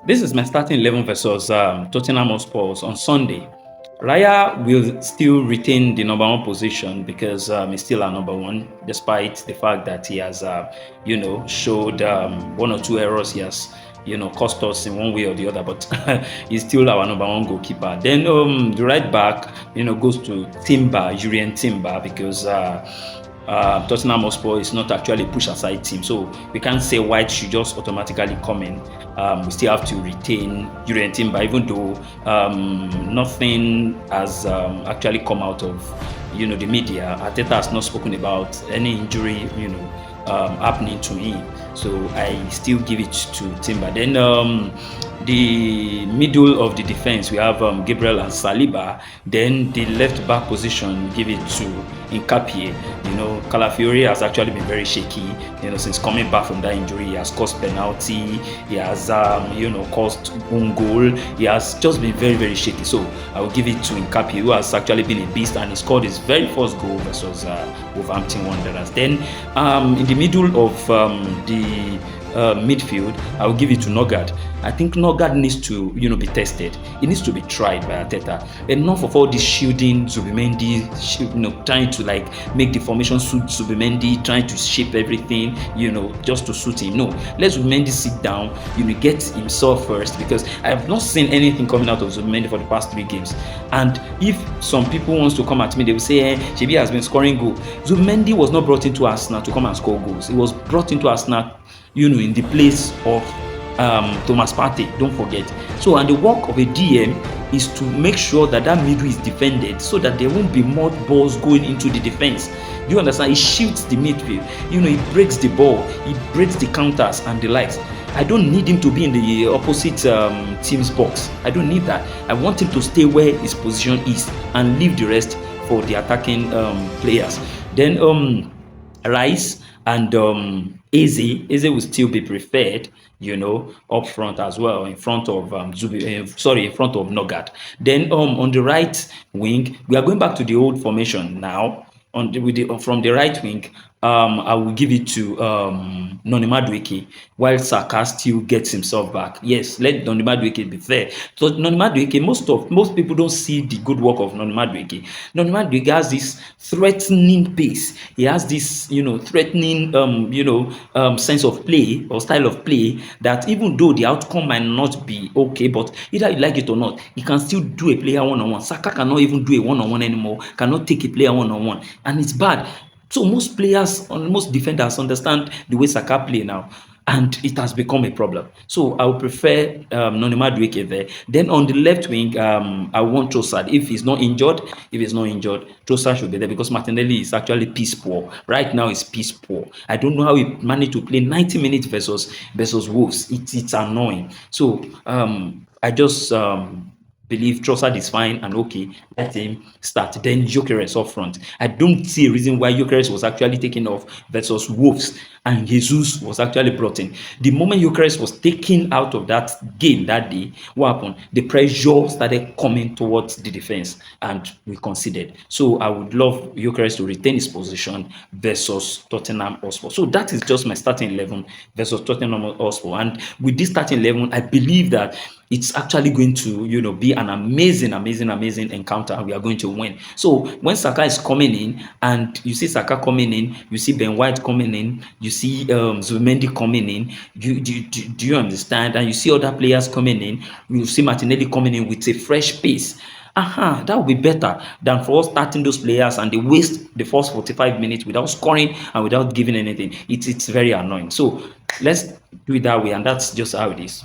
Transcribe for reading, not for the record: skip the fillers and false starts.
This is my starting 11 versus Tottenham Hotspur on Sunday. Raya will still retain the number one position because he's still our number one, despite the fact that he has, showed one or two errors he has, cost us in one way or the other. But he's still our number one goalkeeper. Then the right back, goes to Timber, Urian Timber, because Tottenham Hotspur is not actually a push-aside team, so we can't say White should just automatically come in. We still have to retain Urian Timber, even though nothing has actually come out of the media. Arteta has not spoken about any injury happening to him, so I still give it to Timber. Then the middle of the defense, we have Gabriel and Saliba. Then the left back position, give it to Nkapie. Calafiori has actually been very shaky, since coming back from that injury. He has caused penalty, he has caused own goal. He has just been very, very shaky. So I will give it to Nkapie, who has actually been a beast, and he scored his very first goal versus Wolverhampton Wanderers. Then in the middle of the midfield, I will give it to Nogard. I think Nogard needs to, be tested. It needs to be tried by Arteta. Enough of all this shielding Zubimendi, trying to make the formation suit Zubimendi, trying to shape everything, just to suit him. No, let Zubimendi sit down, get himself first, because I have not seen anything coming out of Zubimendi for the past 3 games. And if some people wants to come at me, they will say, Shebi has been scoring goals. Zubimendi was not brought into Arsenal to come and score goals. He was brought into Arsenal, in the place of Thomas Partey, don't forget. So, and the work of a DM is to make sure that middle is defended, so that there won't be more balls going into the defense. Do you understand? He shifts the midfield. He breaks the ball, he breaks the counters and the likes. I don't need him to be in the opposite team's box. I don't need that. I want him to stay where his position is and leave the rest for the attacking players. Then Rice and Eze will still be preferred, up front as well, in front of in front of Nogard. Then on the right wing, we are going back to the old formation now. From the right wing, I will give it to Noni Madueke, while Saka still gets himself back. Yes, let Noni Madueke be fair. So Noni Madueke, most people don't see the good work of Noni Madueke. Noni Madueke has this threatening pace. He has this, threatening, sense of play or style of play that, even though the outcome might not be okay, but either you like it or not, he can still do a player one-on-one. Saka cannot even do a one-on-one anymore. Cannot take a player one-on-one, and it's bad. So most defenders understand the way Saka play now, and it has become a problem. So I would prefer Noni Madueke there. Then on the left wing, I want Trossard. If he's not injured, Trossard should be there, because Martinelli is actually piece poor. Right now, he's piece poor. I don't know how he managed to play 90 minutes versus Wolves. It's annoying. So I just believe Trossard is fine and okay, let him start. Then Gyökeres up front. I don't see a reason why Gyökeres was actually taken off versus Wolves and Jesus was actually brought in. The moment Gyökeres was taken out of that game that day, what happened? The pressure started coming towards the defense and we conceded. So I would love Gyökeres to retain his position versus Tottenham Hotspur. So that is just my starting 11 versus Tottenham Hotspur. And with this starting 11, I believe that it's actually going to, be an amazing encounter, and we are going to win. So when Saka is coming in, and you see Saka coming in, you see Ben White coming in, you see Zubimendi coming in, do you understand? And you see other players coming in, you see Martinelli coming in with a fresh pace. That would be better than for us starting those players and they waste the first 45 minutes without scoring and without giving anything. It's very annoying. So let's do it that way, and that's just how it is.